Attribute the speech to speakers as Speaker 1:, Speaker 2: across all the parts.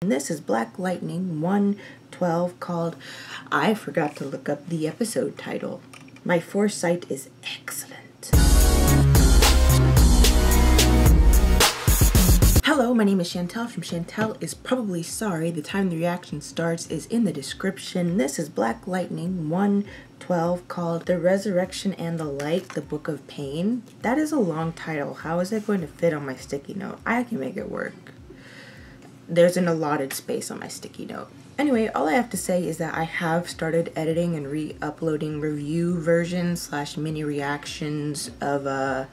Speaker 1: And this is Black Lightning 112 called I forgot to look up the episode title. My foresight is excellent. Hello, my name is Shantel from Shantel is Probably Sorry. The time the reaction starts is in the description. This is Black Lightning 112 called The Resurrection and the Light, the Book of Pain. That is a long title. How is it going to fit on my sticky note? I can make it work. There's an allotted space on my sticky note. Anyway, all I have to say is that I have started editing and re-uploading review versions / mini reactions of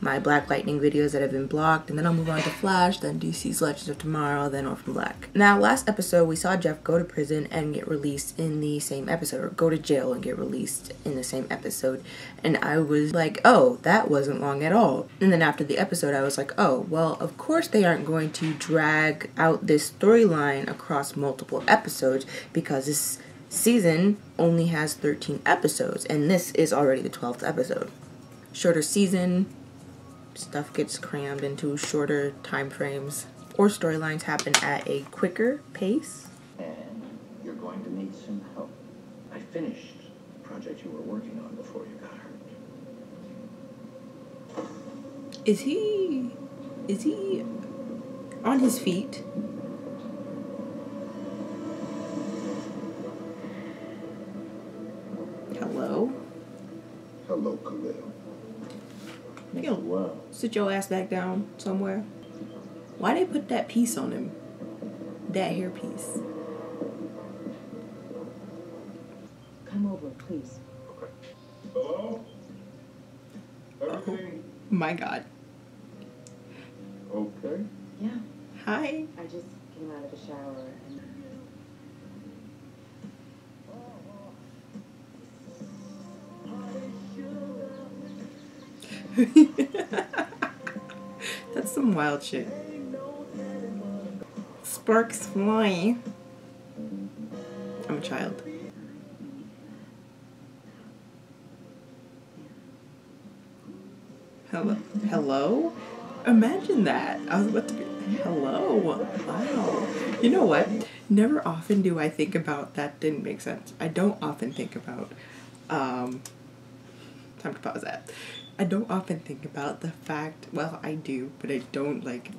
Speaker 1: my Black Lightning videos that have been blocked, and then I'll move on to Flash, then DC's Legends of Tomorrow, then Orphan Black. Now, last episode we saw Jeff go to prison and get released in the same episode, or go to jail and get released in the same episode, and I was like, oh, that wasn't long at all. And then after the episode I was like, oh, well, of course they aren't going to drag out this storyline across multiple episodes because this season only has 13 episodes, and this is already the 12th episode. Shorter season, stuff gets crammed into shorter time frames, or storylines happen at a quicker pace.
Speaker 2: And you're going to need some help. I finished the project you were working on before you got hurt.
Speaker 1: Is he on his feet? Hello?
Speaker 2: Hello, Khalil.
Speaker 1: Yo, sit your ass back down somewhere. Why they put that piece on him? That hairpiece.
Speaker 3: Come over, please.
Speaker 2: Okay. Hello? Everything
Speaker 1: My God.
Speaker 2: okay?
Speaker 3: Yeah,
Speaker 1: Hi.
Speaker 3: I just came out of the shower and...
Speaker 1: That's some wild shit. Sparks fly. I'm a child. Hello? Hello? Imagine that. I was about to be... Hello? Wow. You know what? Never often do I think about... That didn't make sense. I don't often think about... Time to pause that. I don't often think about the fact... Well, I do, but I don't, like...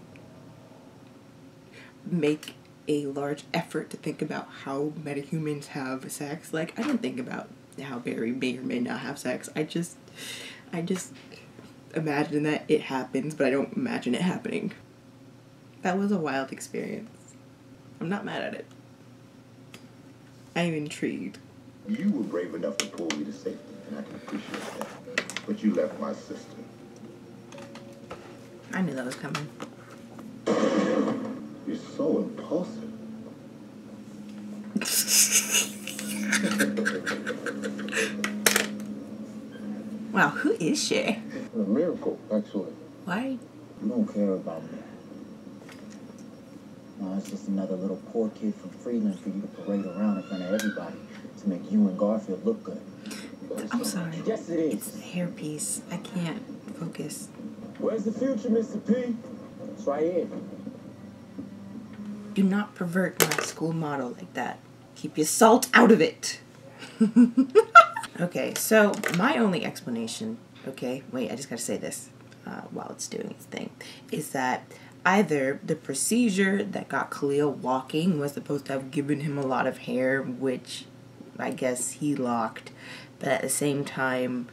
Speaker 1: make a large effort to think about how metahumans have sex. Like, I don't think about how Barry may or may not have sex. I just imagine that it happens, but I don't imagine it happening. That was a wild experience. I'm not mad at it. I'm intrigued.
Speaker 2: You were brave enough to pull me to safety, and I can appreciate that. But you left my sister.
Speaker 1: I knew that was coming.
Speaker 2: You're so impulsive.
Speaker 1: Wow, who is she?
Speaker 2: A miracle, actually.
Speaker 1: Why?
Speaker 4: You don't care about me. No, it's just another little poor kid from Freeland for you to parade around in front of everybody to make you and Garfield look good.
Speaker 1: I'm sorry.
Speaker 4: Yes, it is.
Speaker 1: It's a hairpiece. I can't focus.
Speaker 4: Where's the future, Mr. P? It's right here.
Speaker 1: Do not pervert my school motto like that. Keep your salt out of it. Okay, so my only explanation, okay, wait, I just gotta say this while it's doing its thing, is that either the procedure that got Khalil walking was supposed to have given him a lot of hair, which I guess he locked, but at the same time,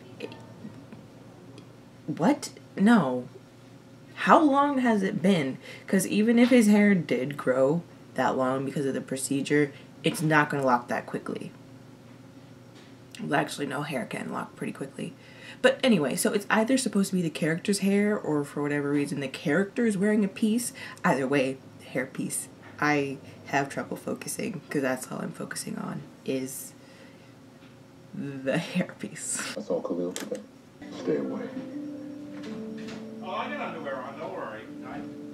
Speaker 1: what? No. How long has it been? Because even if his hair did grow that long because of the procedure, it's not going to lock that quickly. Well, actually, no, hair can lock pretty quickly. But anyway, so it's either supposed to be the character's hair, or for whatever reason, the character is wearing a piece. Either way, hairpiece. I have trouble focusing, because that's all I'm focusing on, is the hairpiece.
Speaker 2: That's all Khalil today. Stay away.
Speaker 5: Oh, I got underwear on, don't worry.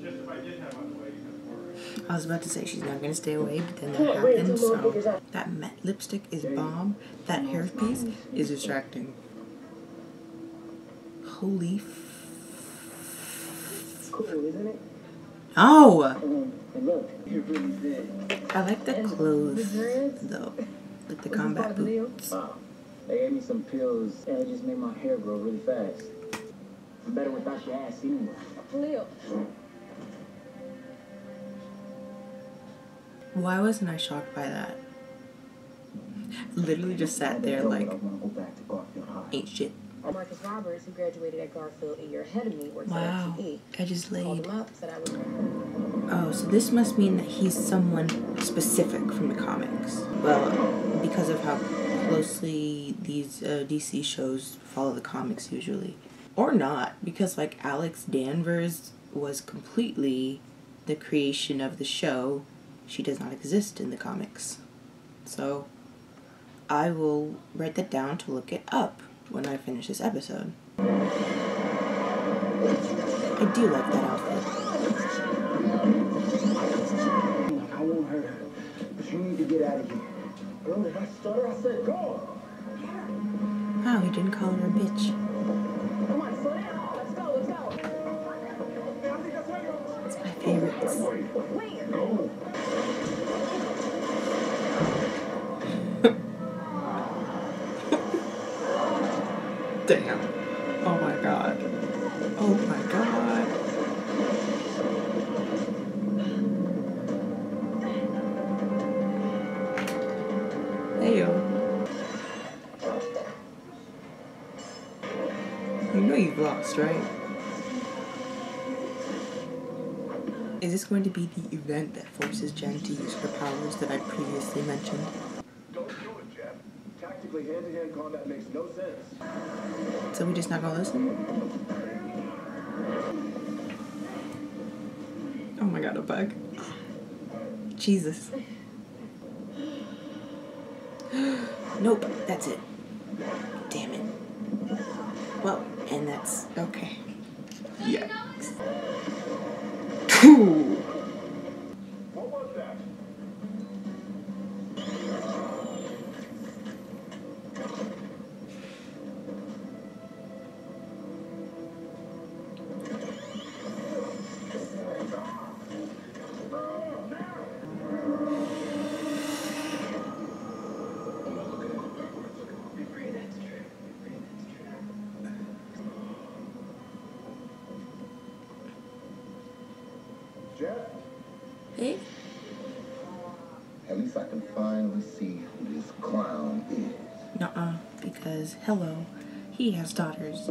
Speaker 5: Just if I did have underwear, you couldn't worry.
Speaker 1: I was about to say she's not going to stay away, but then that happened, so that matte lipstick is bomb. That hairpiece is distracting. Holy
Speaker 4: Cool, isn't it?
Speaker 1: Oh!
Speaker 4: And look, you're really big.
Speaker 1: I like the clothes, though. Like the combat boots.
Speaker 4: Wow. They gave me some pills and it just made my hair grow really fast. I'm better without your ass anyway.
Speaker 3: Khalil.
Speaker 1: Why wasn't I shocked by that? Literally just sat there like, ain't shit.
Speaker 3: Marcus Roberts, who graduated at Garfield a year ahead of me, works
Speaker 1: Wow,
Speaker 3: at FREDJI.
Speaker 1: I just
Speaker 3: Called
Speaker 1: laid.
Speaker 3: him up, said I was.
Speaker 1: Oh, so this must mean that he's someone specific from the comics. Well, because of how closely these DC shows follow the comics usually. Or not, because like Alex Danvers was completely the creation of the show. She does not exist in the comics. So I will write that down to look it up when I finish this episode. I do like that outfit.
Speaker 4: I won't hurt her, but you need to get out of here. Bro, if I stutter, I said go.
Speaker 1: Wow, he didn't call her a bitch.
Speaker 3: Come on, slow down. Let's go, let's go.
Speaker 1: It's my favorites.
Speaker 3: Wait.
Speaker 1: Damn. Oh my god. Oh my god. Hey yo. You know you've lost, right? Is this going to be the event that forces Jen to use her powers that I previously mentioned?
Speaker 5: Don't do it, Jeff. Tactically, hand-to-hand combat makes no sense.
Speaker 1: So we just not gonna listen? Oh my god, a bug. Jesus. Nope, that's it. Damn it. Well, and that's okay. Yikes. Ooh.
Speaker 5: What was that? Jeff?
Speaker 1: Hey?
Speaker 2: At least I can finally see who this clown is.
Speaker 1: Nuh-uh, because, hello, he has daughters.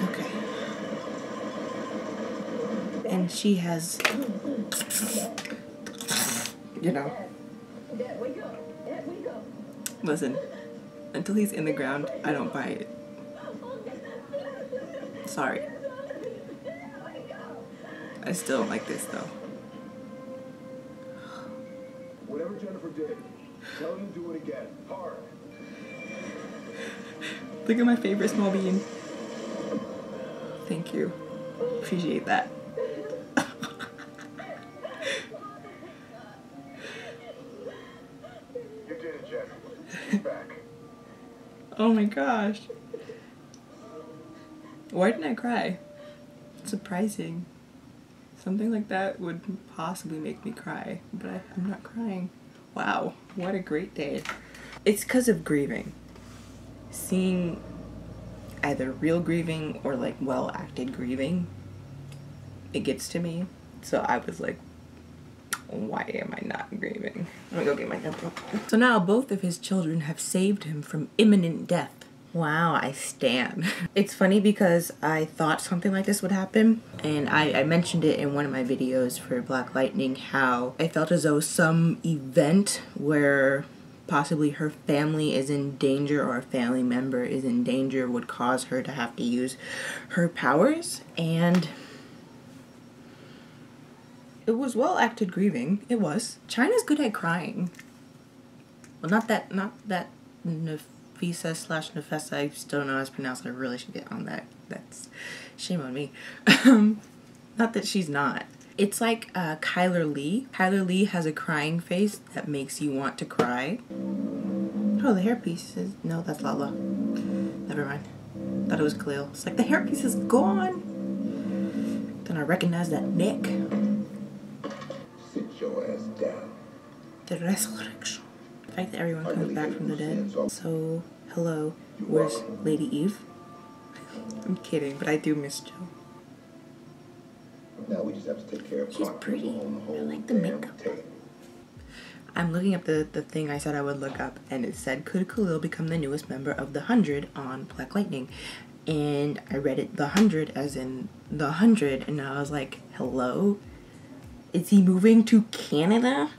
Speaker 1: Okay. And she has, you know.
Speaker 3: Dad, wake up. Dad, wake up.
Speaker 1: Listen, until he's in the ground, I don't buy it. Sorry. I still don't like this, though.
Speaker 5: Whatever Jennifer did, tell him to do it again. Hard.
Speaker 1: Look at my favorite small bean. Thank you. Appreciate that.
Speaker 5: You did it, Jeff. He's back.
Speaker 1: Oh my gosh. Why didn't I cry? Surprising. Something like that would possibly make me cry, but I'm not crying. Wow, what a great day. It's because of grieving. Seeing either real grieving or like well-acted grieving, it gets to me. So I was like, why am I not grieving? Let me go get my notebook. So now both of his children have saved him from imminent death. Wow, I stan. It's funny because I thought something like this would happen, and I mentioned it in one of my videos for Black Lightning, how I felt as though some event where possibly her family is in danger or a family member is in danger would cause her to have to use her powers, and it was well-acted grieving. It was. China's good at crying. Well, not that Nafisa/Nafessa, I still don't know how it's pronounced. I really should get on that. That's shame on me. Not that she's not. It's like Kyler Lee. Kyler Lee has a crying face that makes you want to cry. Oh, the hairpiece is... No, that's Lala. Never mind. Thought it was Khalil. It's like the hairpiece is gone. Then I recognized that neck.
Speaker 2: Sit your ass down.
Speaker 1: The resurrection. The fact that everyone comes back from the dead. So, hello. Where's Lady Eve? I'm kidding, but I do miss Joe.
Speaker 2: Now we just have to take care of
Speaker 1: She's pretty. I like the makeup. I'm looking up the thing I said I would look up, and it said, could Khalil become the newest member of the 100 on Black Lightning? And I read it, the 100, as in the 100, and I was like, hello? Is he moving to Canada?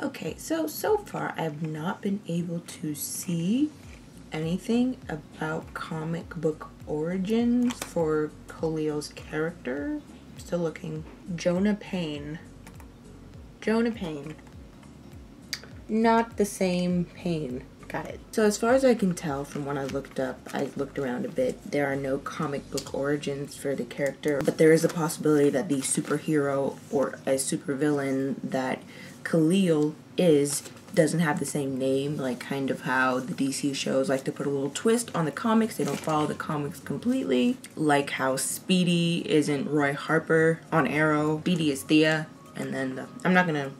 Speaker 1: Okay, so far I have not been able to see anything about comic book origins for Khalil's character. Still looking. Jonah Payne. Not the same Payne. Got it. So as far as I can tell from what I looked up, I looked around a bit, there are no comic book origins for the character, but there is a possibility that the superhero or a supervillain that Khalil is doesn't have the same name, like kind of how the DC shows like to put a little twist on the comics. They don't follow the comics completely, like how Speedy isn't Roy Harper on Arrow. Speedy is Thea, and then I'm not gonna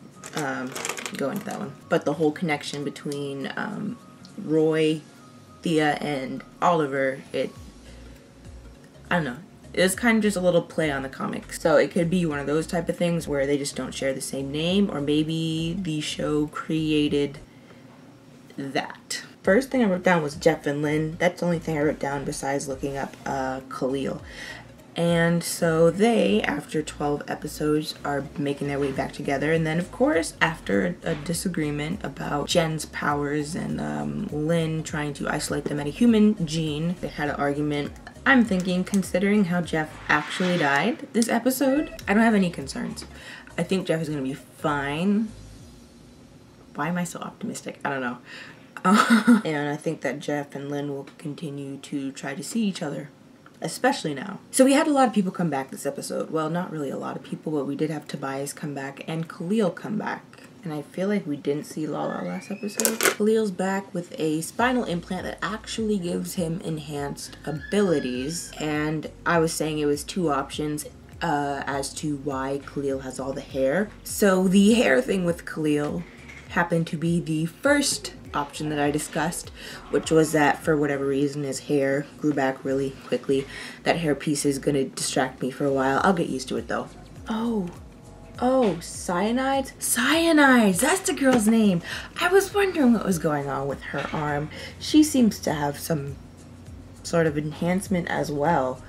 Speaker 1: go into that one, but the whole connection between Roy, Thea, and Oliver, I don't know, it's kind of just a little play on the comics. So it could be one of those type of things where they just don't share the same name, or maybe the show created that. First thing I wrote down was Jeff and Lynn. That's the only thing I wrote down besides looking up Khalil. And so they, after 12 episodes, are making their way back together. And then, of course, after a disagreement about Jen's powers and Lynn trying to isolate the metahuman gene, they had an argument. I'm thinking, considering how Jeff actually died this episode, I don't have any concerns. I think Jeff is going to be fine. Why am I so optimistic? I don't know. And I think that Jeff and Lynn will continue to try to see each other. Especially now. So we had a lot of people come back this episode. Well, not really a lot of people, but we did have Tobias come back and Khalil come back. And I feel like we didn't see Lala last episode. Khalil's back with a spinal implant that actually gives him enhanced abilities. And I was saying it was two options as to why Khalil has all the hair. So the hair thing with Khalil happened to be the first option that I discussed, which was that for whatever reason his hair grew back really quickly. That hairpiece is gonna distract me for a while. I'll get used to it though. Oh, Cyanides? Cyanides, that's the girl's name. I was wondering what was going on with her arm. She seems to have some sort of enhancement as well.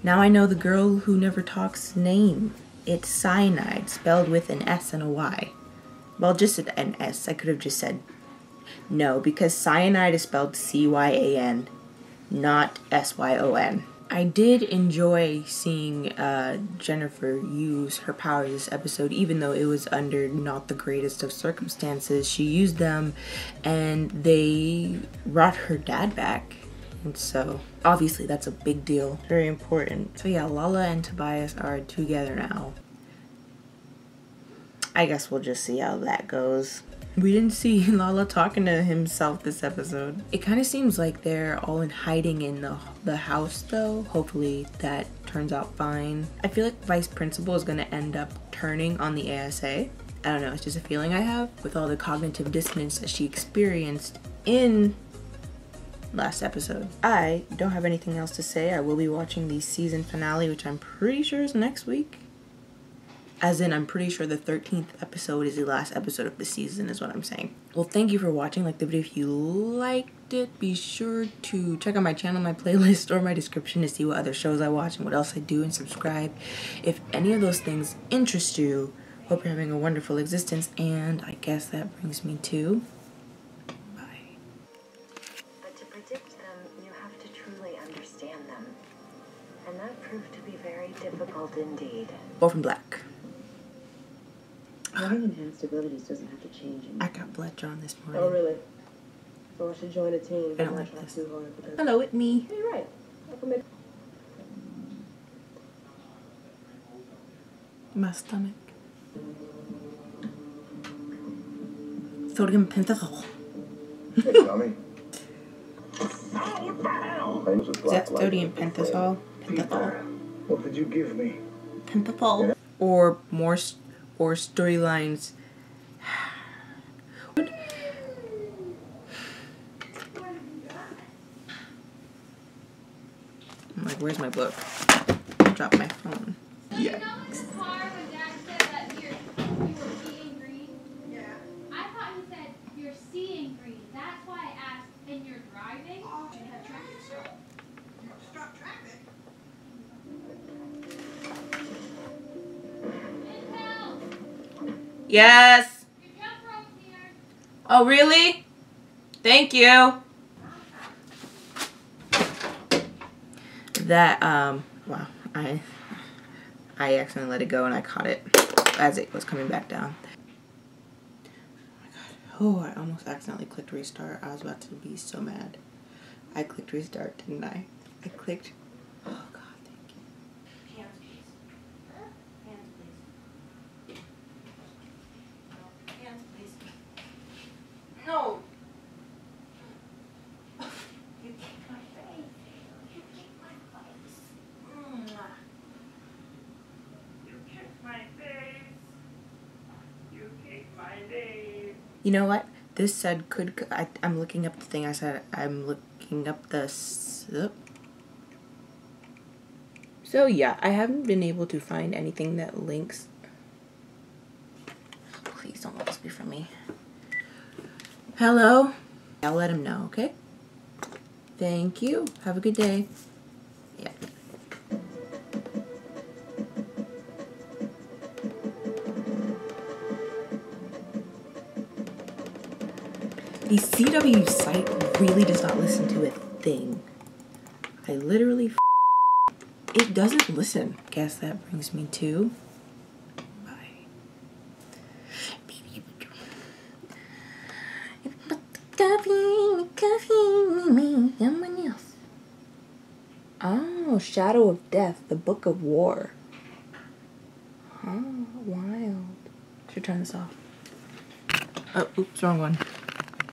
Speaker 1: Now I know the girl who never talks name. It's Cyanide, spelled with an S and a Y. Well, just an S. I could have just said no, because cyanide is spelled C-Y-A-N, not S-Y-O-N. I did enjoy seeing Jennifer use her powers this episode, even though it was under not the greatest of circumstances. She used them and they brought her dad back. And so, obviously that's a big deal, very important. So yeah, Lala and Tobias are together now. I guess we'll just see how that goes. We didn't see Lala talking to himself this episode. It kind of seems like they're all in hiding in the house though. Hopefully that turns out fine. I feel like Vice Principal is gonna end up turning on the ASA. I don't know, it's just a feeling I have with all the cognitive dissonance that she experienced in last episode. I don't have anything else to say. I will be watching the season finale, which I'm pretty sure is next week. As in, I'm pretty sure the 13th episode is the last episode of the season is what I'm saying. Well, thank you for watching. Like the video if you liked it. Be sure to check out my channel, my playlist, or my description to see what other shows I watch and what else I do, and subscribe if any of those things interest you. Hope you're having a wonderful existence, and I guess that brings me to bye.
Speaker 6: But to predict them, you have to truly understand them. And that proved to be very difficult indeed.
Speaker 1: Orphan Black.
Speaker 3: Having enhanced abilities doesn't have to change anything.
Speaker 1: I got blood drawn this morning.
Speaker 3: Oh, really? So I should join a team.
Speaker 1: I don't like this.
Speaker 3: Too hard because...
Speaker 1: Hello, it's me.
Speaker 3: You're right.
Speaker 1: My stomach. Sodium pentothal.
Speaker 2: Hey, Tommy. Oh, what the hell? claims of
Speaker 1: Is
Speaker 2: black
Speaker 1: that
Speaker 2: light
Speaker 1: sodium
Speaker 2: have been
Speaker 1: pentothal?
Speaker 2: failed.
Speaker 1: Pentothal.
Speaker 2: What did you give me?
Speaker 1: Pentothal. Or more, or storylines. I'm like, where's my book? I dropped my phone.
Speaker 7: So you know in the car when Dad said that you were seeing green? Yeah. I thought he said you're seeing green. That's why I asked, and you're driving?
Speaker 8: Oh, you have traffic stop. You have to stop traffic.
Speaker 7: Shantel,
Speaker 1: Yes!
Speaker 7: your jump rope's here.
Speaker 1: Oh, really? Thank you. That, wow, I accidentally let it go and I caught it as it was coming back down. Oh my god. Oh, I almost accidentally clicked restart. I was about to be so mad. I clicked restart, didn't I? I clicked, oh god, thank you.
Speaker 8: Hands, please. Hands, please. No, hands, please. No. You kicked my face. You kicked my face. You kicked my face. You kicked my face.
Speaker 1: You know what? This said I'm looking up the thing I said. I'm looking up the... So yeah, I haven't been able to find anything that links... Please don't let this be from me. Hello? I'll let him know, okay? Thank you. Have a good day. Yeah. The CW site really does not listen to a thing. I literally it doesn't listen. Guess that brings me to bye. Oh, Shadow of Death, the Book of War. Oh, wild. Should turn this off. Oh, oops, wrong one.